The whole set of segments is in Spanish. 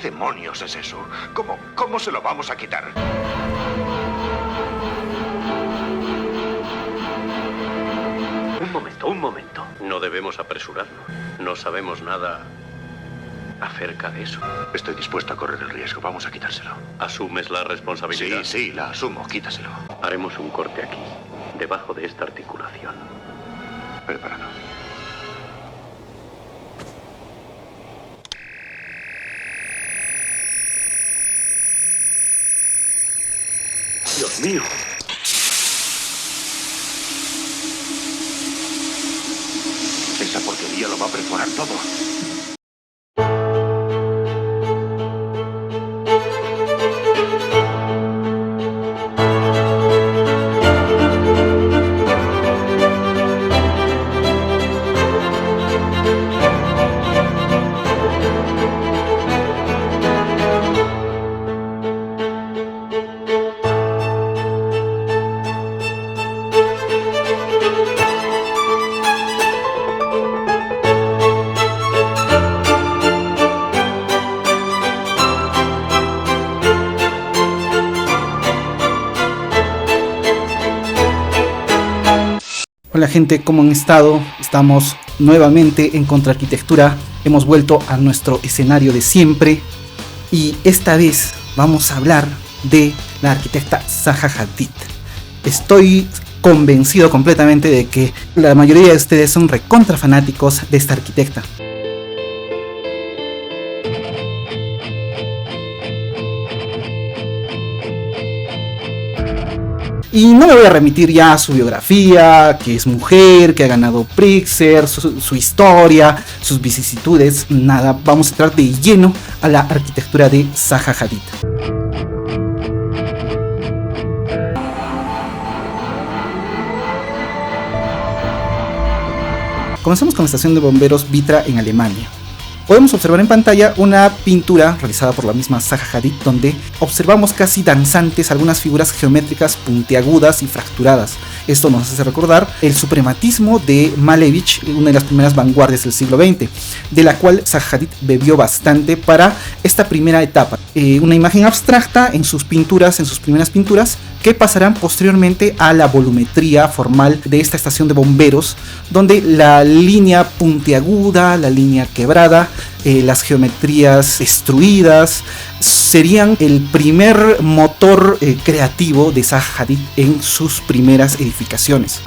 ¿Qué demonios es eso? ¿Cómo se lo vamos a quitar? Un momento. No debemos apresurarnos. No sabemos nada acerca de eso. Estoy dispuesto a correr el riesgo. Vamos a quitárselo. ¿Asumes la responsabilidad? Sí, la asumo. Quítaselo. Haremos un corte aquí, debajo de esta articulación. Preparado. Dios mío. Esa porquería lo va a perforar todo. Hola gente, ¿cómo han estado? Estamos nuevamente en Contraarquitectura. Hemos vuelto a nuestro escenario de siempre. Y esta vez vamos a hablar de la arquitecta Zaha Hadid. Estoy convencido completamente de que la mayoría de ustedes son recontra fanáticos de esta arquitecta. Y no me voy a remitir ya a su biografía, que es mujer, que ha ganado Pritzker, su historia, sus vicisitudes, nada. Vamos a entrar de lleno a la arquitectura de Zaha Hadid. Comenzamos con la estación de bomberos Vitra en Alemania. Podemos observar en pantalla una pintura realizada por la misma Zaha Hadid, donde observamos casi danzantes algunas figuras geométricas puntiagudas y fracturadas. Esto nos hace recordar el suprematismo de Malevich, una de las primeras vanguardias del siglo XX, de la cual Zaha Hadid bebió bastante para esta primera etapa. Una imagen abstracta en sus pinturas, en sus primeras pinturas, que pasarán posteriormente a la volumetría formal de esta estación de bomberos, donde la línea puntiaguda, la línea quebrada, las geometrías destruidas serían el primer motor creativo de Zaha Hadid en sus primeras edificaciones.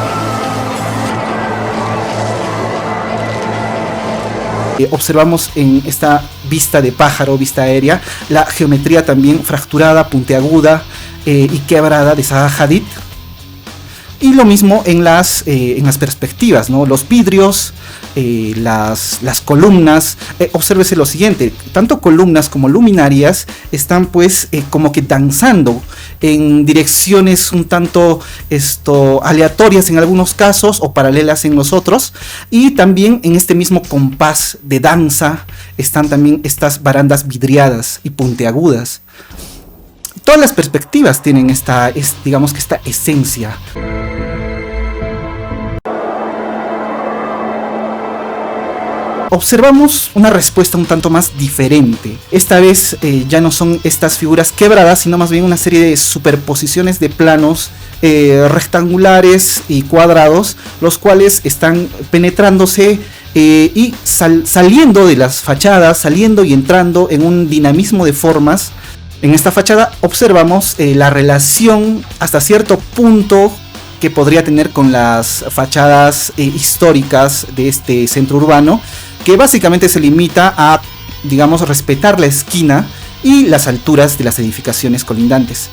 Observamos en esta vista de pájaro, vista aérea, la geometría también fracturada, puntiaguda y quebrada de Zaha Hadid. Y lo mismo en las perspectivas, ¿no? Los vidrios, las columnas. Obsérvese lo siguiente: tanto columnas como luminarias están pues como que danzando en direcciones un tanto aleatorias en algunos casos o paralelas en los otros. Y también en este mismo compás de danza están también estas barandas vidriadas y puntiagudas. Todas las perspectivas tienen digamos que esta esencia. Observamos una respuesta un tanto más diferente. Esta vez ya no son estas figuras quebradas, sino más bien una serie de superposiciones de planos rectangulares y cuadrados, los cuales están penetrándose y saliendo de las fachadas, saliendo y entrando en un dinamismo de formas. En esta fachada observamos la relación hasta cierto punto que podría tener con las fachadas históricas de este centro urbano, que básicamente se limita a, digamos, respetar la esquina y las alturas de las edificaciones colindantes.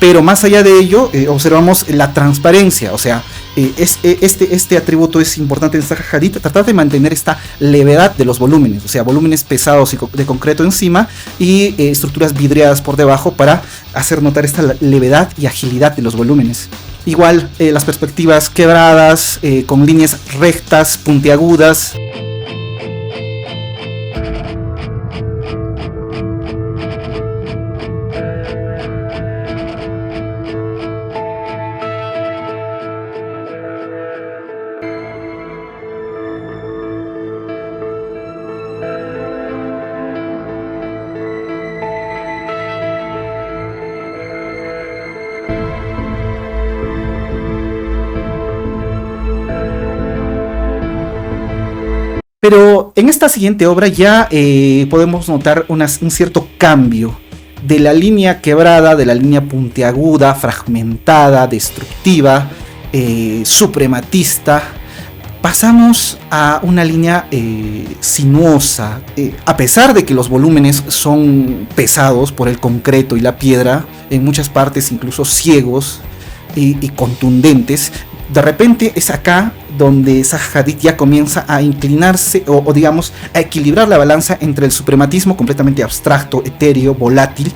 Pero más allá de ello, observamos la transparencia, o sea, este atributo es importante en Zaha Hadid, tratar de mantener esta levedad de los volúmenes, o sea, volúmenes pesados y de concreto encima y estructuras vidriadas por debajo para hacer notar esta levedad y agilidad de los volúmenes. Igual las perspectivas quebradas, con líneas rectas, puntiagudas. Pero en esta siguiente obra ya podemos notar un cierto cambio de la línea quebrada, de la línea puntiaguda, fragmentada, destructiva, suprematista. Pasamos a una línea sinuosa, a pesar de que los volúmenes son pesados por el concreto y la piedra, en muchas partes incluso ciegos y contundentes. De repente es acá donde Zaha Hadid ya comienza a inclinarse o digamos a equilibrar la balanza entre el suprematismo completamente abstracto, etéreo, volátil,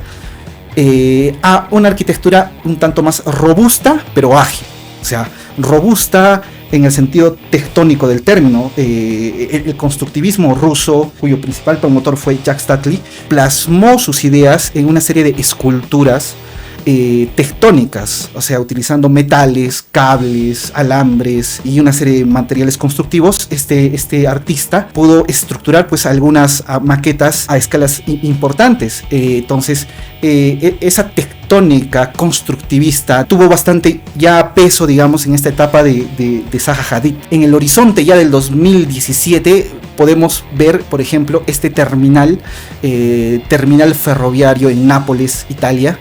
a una arquitectura un tanto más robusta pero ágil. O sea, robusta en el sentido tectónico del término. El constructivismo ruso, cuyo principal promotor fue Jacques Attali, plasmó sus ideas en una serie de esculturas tectónicas, o sea, utilizando metales, cables, alambres y una serie de materiales constructivos. Este artista pudo estructurar pues algunas maquetas a escalas importantes. Entonces, esa tectónica constructivista tuvo bastante ya peso, digamos, en esta etapa de Zaha Hadid. En el horizonte ya del 2017 podemos ver, por ejemplo, este terminal ferroviario en Nápoles, Italia.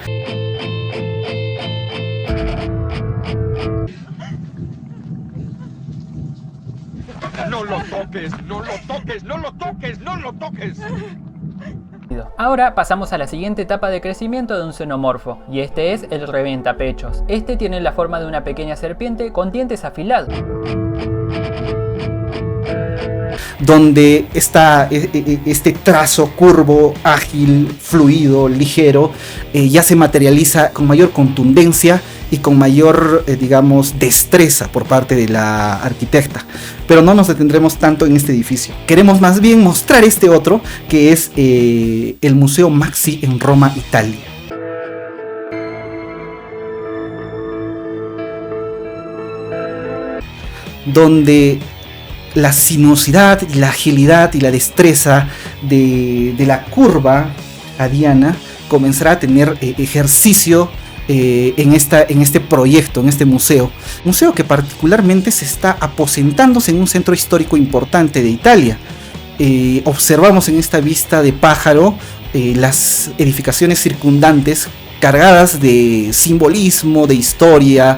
¡No lo toques! ¡No lo toques! ¡No lo toques! ¡No lo toques! Ahora pasamos a la siguiente etapa de crecimiento de un xenomorfo, y este es el reventapechos. Este tiene la forma de una pequeña serpiente con dientes afilados, donde está este trazo curvo, ágil, fluido, ligero, ya se materializa con mayor contundencia y con mayor, digamos, destreza por parte de la arquitecta. Pero no nos detendremos tanto en este edificio. Queremos más bien mostrar este otro, que es el Museo Maxi en Roma, Italia. Donde la sinuosidad y la agilidad y la destreza de la curva adiana comenzará a tener ejercicio en este proyecto, en este museo que particularmente se está aposentándose en un centro histórico importante de Italia. Observamos en esta vista de pájaro las edificaciones circundantes cargadas de simbolismo, de historia,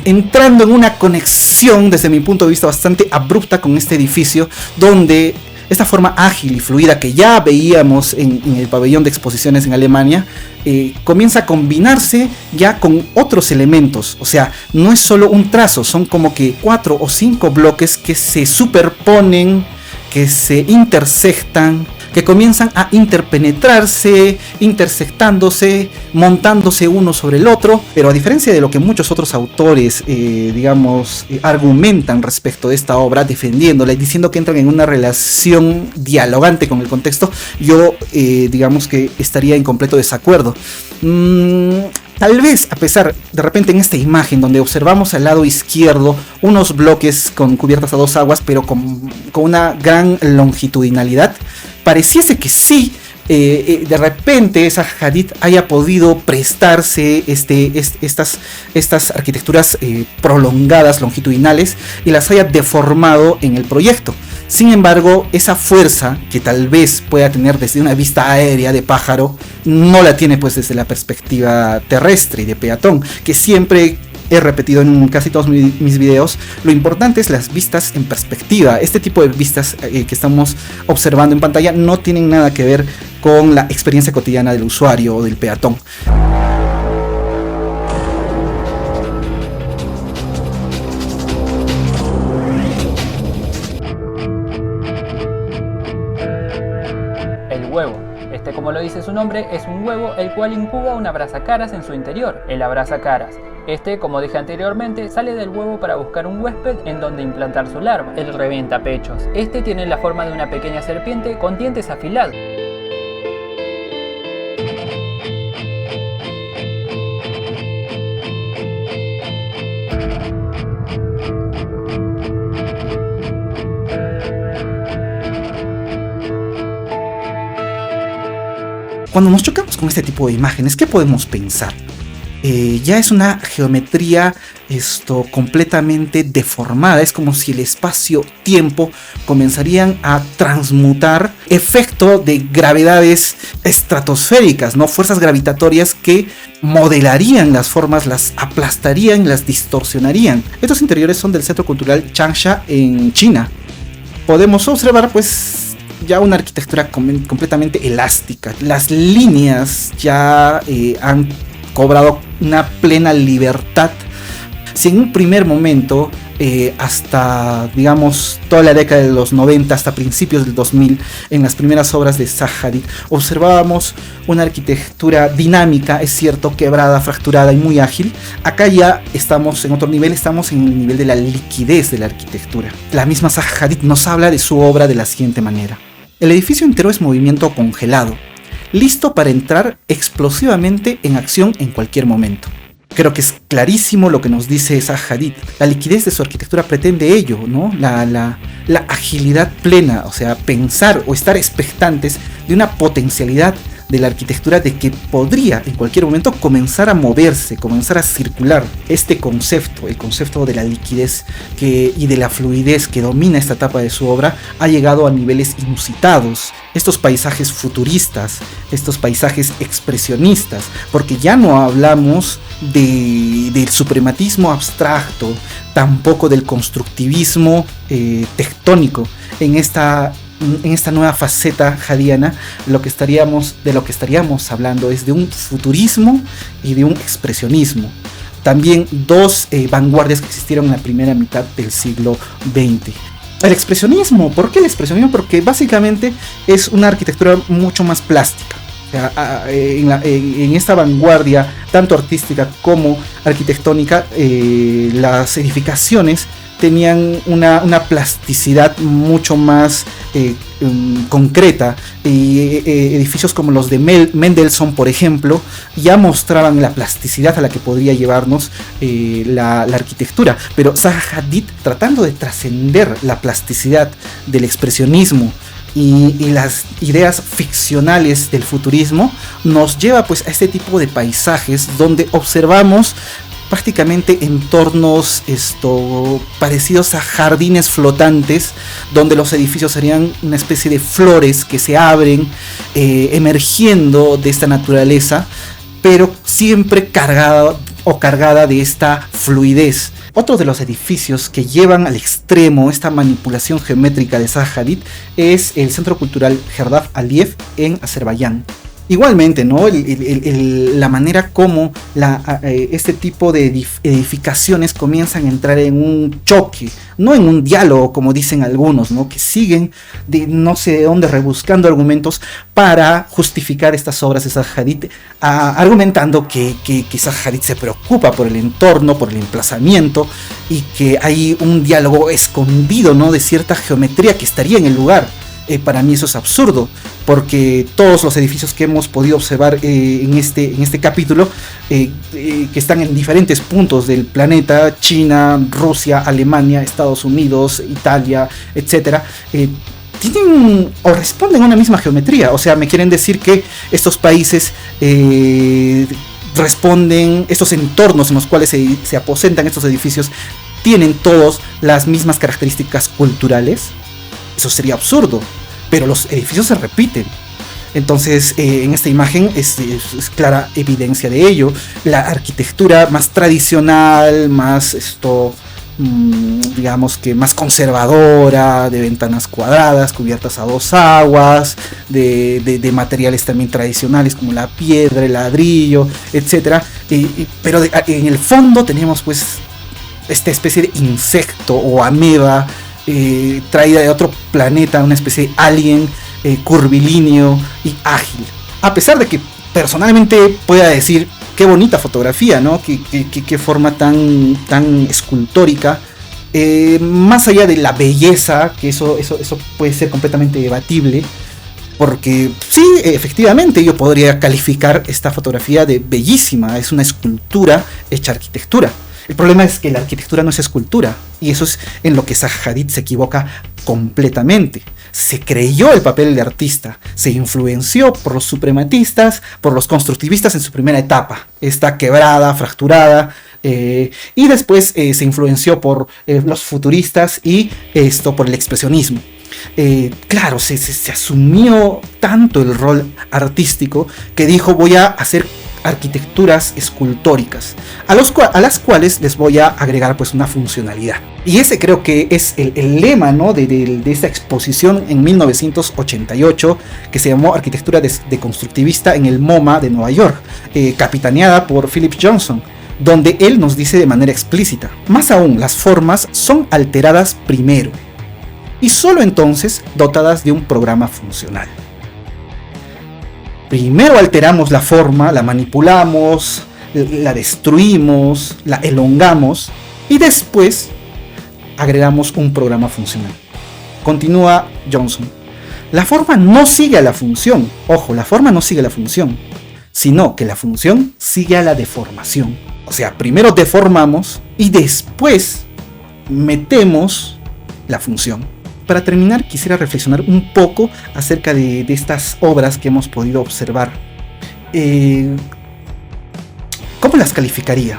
entrando en una conexión desde mi punto de vista bastante abrupta con este edificio, donde esta forma ágil y fluida que ya veíamos en el pabellón de exposiciones en Alemania comienza a combinarse ya con otros elementos. O sea, no es solo un trazo, son como que 4 o 5 bloques que se superponen, que se intersectan, que comienzan a interpenetrarse, intersectándose, montándose uno sobre el otro. Pero a diferencia de lo que muchos otros autores, argumentan respecto de esta obra, defendiéndola y diciendo que entran en una relación dialogante con el contexto, yo digamos que estaría en completo desacuerdo. Tal vez, a pesar, de repente en esta imagen donde observamos al lado izquierdo unos bloques con cubiertas a 2 aguas, pero con una gran longitudinalidad, pareciese que sí, de repente Zaha Hadid haya podido prestarse estas arquitecturas prolongadas, longitudinales, y las haya deformado en el proyecto. Sin embargo, esa fuerza que tal vez pueda tener desde una vista aérea de pájaro, no la tiene pues desde la perspectiva terrestre y de peatón, que siempre he repetido en casi todos mis videos. Lo importante es las vistas en perspectiva. Este tipo de vistas que estamos observando en pantalla no tienen nada que ver con la experiencia cotidiana del usuario o del peatón. Como lo dice su nombre, es un huevo el cual incuba un abrazacaras en su interior. El abrazacaras, como dije anteriormente, sale del huevo para buscar un huésped en donde implantar su larva. El reventapechos, tiene la forma de una pequeña serpiente con dientes afilados. Cuando nos chocamos con este tipo de imágenes, ¿qué podemos pensar? ya es una geometría completamente deformada. Es como si el espacio-tiempo comenzarían a transmutar efecto de gravedades estratosféricas, ¿no? Fuerzas gravitatorias que modelarían las formas, las aplastarían, las distorsionarían. Estos interiores son del Centro Cultural Changsha en China. Podemos observar pues ya una arquitectura completamente elástica. Las líneas ya han cobrado una plena libertad. Si en un primer momento, hasta digamos toda la década de los 90 hasta principios del 2000, en las primeras obras de Zaha Hadid observábamos una arquitectura dinámica, es cierto, quebrada, fracturada y muy ágil, acá ya estamos en otro nivel, estamos en el nivel de la liquidez de la arquitectura. La misma Zaha Hadid nos habla de su obra de la siguiente manera: el edificio entero es movimiento congelado, listo para entrar explosivamente en acción en cualquier momento. Creo que es clarísimo lo que nos dice Zaha Hadid. La liquidez de su arquitectura pretende ello, ¿no? La agilidad plena, o sea, pensar o estar expectantes de una potencialidad de la arquitectura de que podría en cualquier momento comenzar a moverse, comenzar a circular. Este concepto, el concepto de la liquidez y de la fluidez que domina esta etapa de su obra, ha llegado a niveles inusitados. Estos paisajes futuristas, estos paisajes expresionistas, porque ya no hablamos del suprematismo abstracto, tampoco del constructivismo tectónico. En esta nueva faceta hadiana, de lo que estaríamos hablando es de un futurismo y de un expresionismo. También dos vanguardias que existieron en la primera mitad del siglo XX. El expresionismo, ¿por qué el expresionismo? Porque básicamente es una arquitectura mucho más plástica. O sea, en esta vanguardia, tanto artística como arquitectónica, las edificaciones tenían una plasticidad mucho más concreta. Edificios como los de Mendelssohn, por ejemplo, ya mostraban la plasticidad a la que podría llevarnos la arquitectura. Pero Zaha Hadid, tratando de trascender la plasticidad del expresionismo y las ideas ficcionales del futurismo, nos lleva pues a este tipo de paisajes donde observamos prácticamente entornos parecidos a jardines flotantes, donde los edificios serían una especie de flores que se abren, emergiendo de esta naturaleza, pero siempre cargada de esta fluidez. Otro de los edificios que llevan al extremo esta manipulación geométrica de Zaha Hadid es el Centro Cultural Gerdab Aliyev en Azerbaiyán. Igualmente, ¿no? La manera como este tipo de edificaciones comienzan a entrar en un choque, no en un diálogo, como dicen algunos, ¿no? Que siguen de no sé de dónde rebuscando argumentos para justificar estas obras de Zaha Hadid, argumentando que Zaha Hadid se preocupa por el entorno, por el emplazamiento, y que hay un diálogo escondido, ¿no? De cierta geometría que estaría en el lugar. Para mí eso es absurdo, porque todos los edificios que hemos podido observar en este capítulo, que están en diferentes puntos del planeta, China, Rusia, Alemania, Estados Unidos, Italia, etc., tienen o responden a una misma geometría. O sea, me quieren decir que estos países estos entornos en los cuales se aposentan estos edificios, tienen todos las mismas características culturales. Eso sería absurdo, pero los edificios se repiten. Entonces, en esta imagen es clara evidencia de ello. La arquitectura más tradicional, más digamos que más conservadora, de ventanas cuadradas, cubiertas a dos aguas, de materiales también tradicionales como la piedra, el ladrillo, etc. Pero en el fondo tenemos pues esta especie de insecto o ameba, traída de otro planeta, una especie de alien curvilíneo y ágil. A pesar de que personalmente pueda decir qué bonita fotografía, ¿no? Qué forma tan escultórica. Más allá de la belleza, que eso puede ser completamente debatible, porque sí, efectivamente yo podría calificar esta fotografía de bellísima. Es una escultura hecha arquitectura. El problema es que la arquitectura no es escultura, y eso es en lo que Zaha Hadid se equivoca completamente. Se creyó el papel de artista, se influenció por los suprematistas, por los constructivistas en su primera etapa, esta quebrada, fracturada, y después se influenció por los futuristas y por el expresionismo. Claro, se asumió tanto el rol artístico que dijo: voy a hacer arquitecturas escultóricas, a las cuales les voy a agregar pues una funcionalidad. Y ese creo que es el lema, ¿no?, de esta exposición en 1988, que se llamó Arquitectura Deconstructivista en el MoMA de Nueva York, capitaneada por Philip Johnson, donde él nos dice de manera explícita: más aún, las formas son alteradas primero, y solo entonces dotadas de un programa funcional. Primero alteramos la forma, la manipulamos, la destruimos, la elongamos, y después agregamos un programa funcional. Continúa Johnson: la forma no sigue a la función. Ojo, la forma no sigue a la función, sino que la función sigue a la deformación. O sea, primero deformamos y después metemos la función. Para terminar, quisiera reflexionar un poco acerca de estas obras que hemos podido observar. ¿Cómo las calificaría?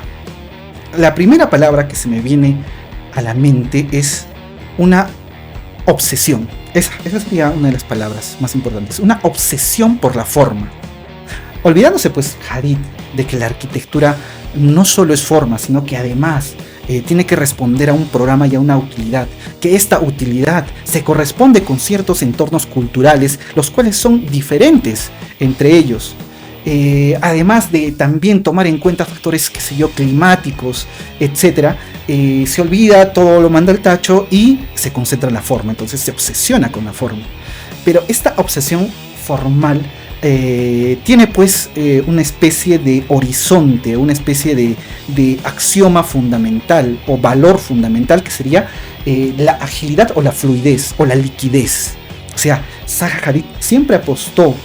La primera palabra que se me viene a la mente es una obsesión. Esa sería una de las palabras más importantes. Una obsesión por la forma. Olvidándose pues Hadid de que la arquitectura no solo es forma, sino que además tiene que responder a un programa y a una utilidad, que esta utilidad se corresponde con ciertos entornos culturales, los cuales son diferentes entre ellos. Además de también tomar en cuenta factores, qué sé yo, climáticos, etc., se olvida, todo lo manda al tacho y se concentra en la forma, entonces se obsesiona con la forma. Pero esta obsesión formal tiene pues una especie de horizonte, una especie de axioma fundamental o valor fundamental, que sería la agilidad o la fluidez o la liquidez. O sea, Zaha Hadid siempre apostó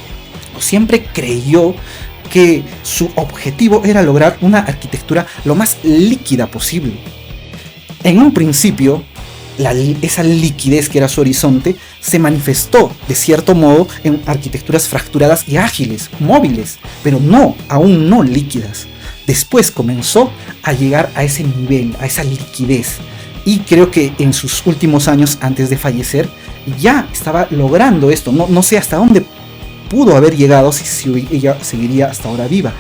o siempre creyó que su objetivo era lograr una arquitectura lo más líquida posible. En un principio, esa liquidez que era su horizonte se manifestó de cierto modo en arquitecturas fracturadas y ágiles, móviles, pero aún no líquidas. Después comenzó a llegar a ese nivel, a esa liquidez, y creo que en sus últimos años antes de fallecer ya estaba logrando esto. No sé hasta dónde pudo haber llegado, si ella seguiría hasta ahora viva,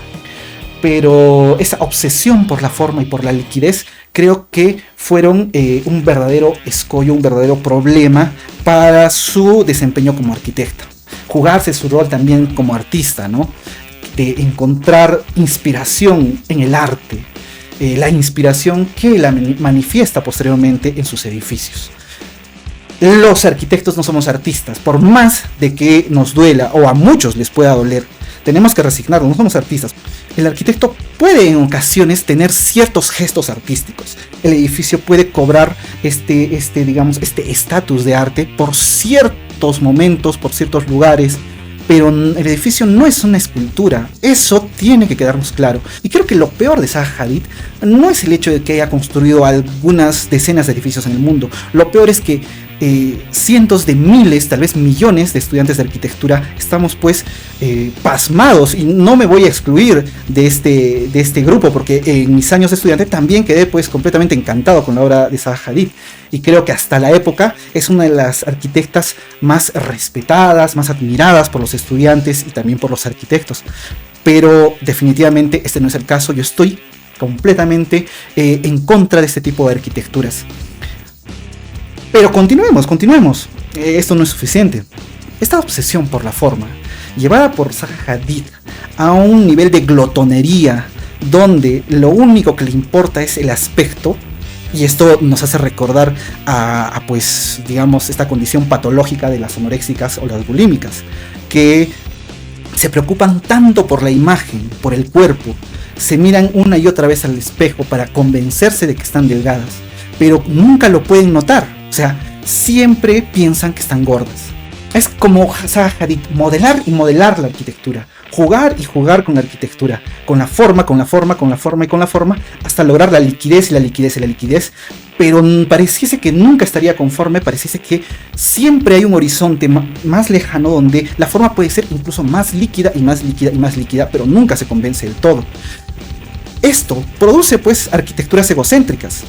pero esa obsesión por la forma y por la liquidez creo que fueron un verdadero escollo, un verdadero problema para su desempeño como arquitecta. Jugarse su rol también como artista, ¿no?, de encontrar inspiración en el arte, la inspiración que la manifiesta posteriormente en sus edificios. Los arquitectos no somos artistas, por más de que nos duela o a muchos les pueda doler. Tenemos que resignarnos, no somos artistas. El arquitecto puede en ocasiones tener ciertos gestos artísticos. El edificio puede cobrar este estatus de arte por ciertos momentos, por ciertos lugares, pero el edificio no es una escultura. Eso tiene que quedarnos claro. Y creo que lo peor de Zaha Hadid no es el hecho de que haya construido algunas decenas de edificios en el mundo. Lo peor es que cientos de miles, tal vez millones de estudiantes de arquitectura estamos pues pasmados, y no me voy a excluir de este grupo, porque en mis años de estudiante también quedé pues completamente encantado con la obra de Zaha Hadid, y creo que hasta la época es una de las arquitectas más respetadas, más admiradas por los estudiantes y también por los arquitectos. Pero definitivamente este no es el caso. Yo estoy completamente en contra de este tipo de arquitecturas. Pero continuemos. Esto no es suficiente. Esta obsesión por la forma, llevada por Zaha Hadid a un nivel de glotonería, donde lo único que le importa es el aspecto, y esto nos hace recordar a pues, digamos, esta condición patológica de las anoréxicas o las bulímicas, que se preocupan tanto por la imagen, por el cuerpo, se miran una y otra vez al espejo para convencerse de que están delgadas, pero nunca lo pueden notar. O sea, siempre piensan que están gordas. Es como Zaha Hadid, modelar y modelar la arquitectura, jugar y jugar con la arquitectura, con la forma, con la forma, con la forma y con la forma, hasta lograr la liquidez y la liquidez y la liquidez, pero pareciese que nunca estaría conforme, pareciese que siempre hay un horizonte más lejano donde la forma puede ser incluso más líquida y más líquida y más líquida, pero nunca se convence del todo. Esto produce pues arquitecturas egocéntricas.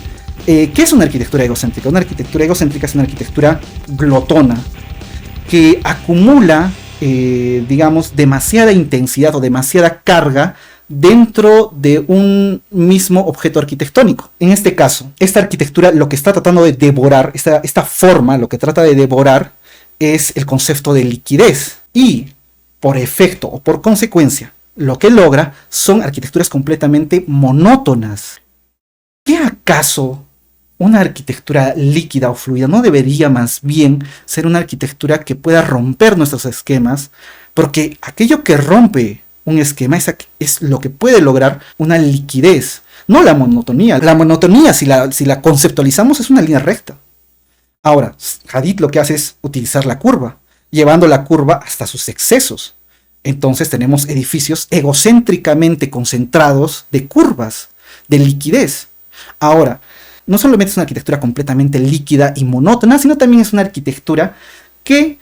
¿Qué es una arquitectura egocéntrica? Una arquitectura egocéntrica es una arquitectura glotona que acumula, digamos, demasiada intensidad o demasiada carga dentro de un mismo objeto arquitectónico. En este caso, esta arquitectura lo que está tratando de devorar, esta forma lo que trata de devorar es el concepto de liquidez, y por efecto o por consecuencia lo que logra son arquitecturas completamente monótonas. ¿Qué acaso una arquitectura líquida o fluida no debería más bien ser una arquitectura que pueda romper nuestros esquemas? Porque aquello que rompe un esquema es lo que puede lograr una liquidez, no la monotonía. La monotonía, si la conceptualizamos, es una línea recta. Ahora, Hadid lo que hace es utilizar la curva, llevando la curva hasta sus excesos. Entonces tenemos edificios egocéntricamente concentrados de curvas, de liquidez. Ahora, no solamente es una arquitectura completamente líquida y monótona, sino también es una arquitectura que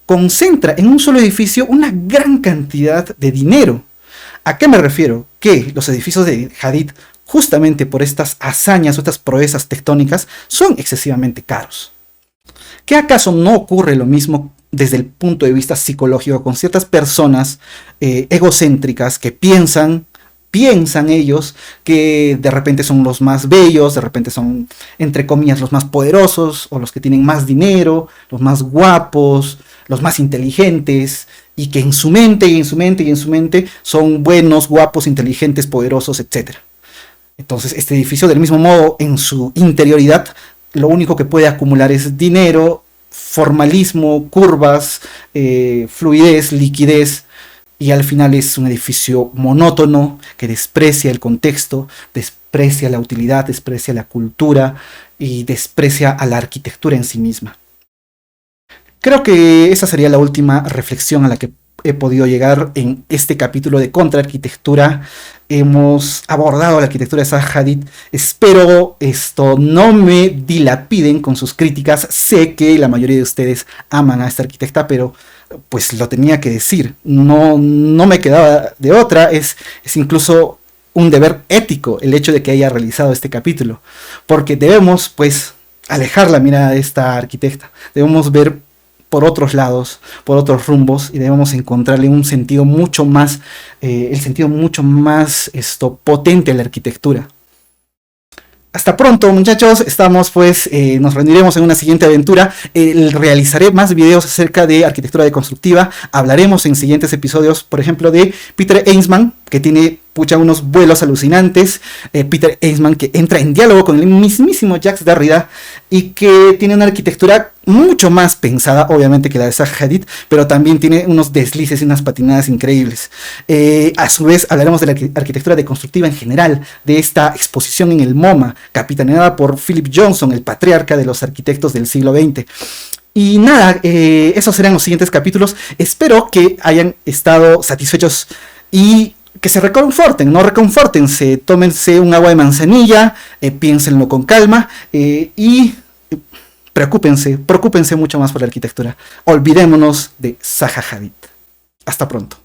concentra en un solo edificio una gran cantidad de dinero. ¿A qué me refiero? Que los edificios de Hadid, justamente por estas hazañas o estas proezas tectónicas, son excesivamente caros. ¿Qué acaso no ocurre lo mismo desde el punto de vista psicológico con ciertas personas egocéntricas que piensan ellos que de repente son los más bellos, de repente son, entre comillas, los más poderosos, o los que tienen más dinero, los más guapos, los más inteligentes, y que en su mente y en su mente y en su mente son buenos, guapos, inteligentes, poderosos, etc. Entonces este edificio, del mismo modo, en su interioridad, lo único que puede acumular es dinero, formalismo, curvas, fluidez, liquidez, y al final es un edificio monótono que desprecia el contexto, desprecia la utilidad, desprecia la cultura y desprecia a la arquitectura en sí misma. Creo que esa sería la última reflexión a la que he podido llegar en este capítulo de Contraarquitectura. Hemos abordado la arquitectura de Zaha Hadid. Espero esto no me dilapiden con sus críticas. Sé que la mayoría de ustedes aman a esta arquitecta, pero pues lo tenía que decir. No me quedaba de otra. Es incluso un deber ético el hecho de que haya realizado este capítulo, porque debemos pues alejar la mirada de esta arquitecta. Debemos ver por otros lados, por otros rumbos, y debemos encontrarle un sentido mucho más, potente a la arquitectura. Hasta pronto, muchachos. Estamos pues, nos reuniremos en una siguiente aventura. Realizaré más videos acerca de arquitectura deconstructiva. Hablaremos en siguientes episodios, por ejemplo, de Peter Eastman, que tiene unos vuelos alucinantes. Peter Eastman, que entra en diálogo con el mismísimo Jacques Derrida y que tiene una arquitectura mucho más pensada, obviamente, que la de Zaha Hadid, pero también tiene unos deslices y unas patinadas increíbles. A su vez, hablaremos de la arquitectura deconstructiva en general, de esta exposición en el MoMA, capitaneada por Philip Johnson, el patriarca de los arquitectos del siglo XX. Y nada, esos serán los siguientes capítulos. Espero que hayan estado satisfechos y que se reconforten, no reconfórtense, tómense un agua de manzanilla, piénsenlo con calma y preocúpense mucho más por la arquitectura. Olvidémonos de Zaha Hadid. Hasta pronto.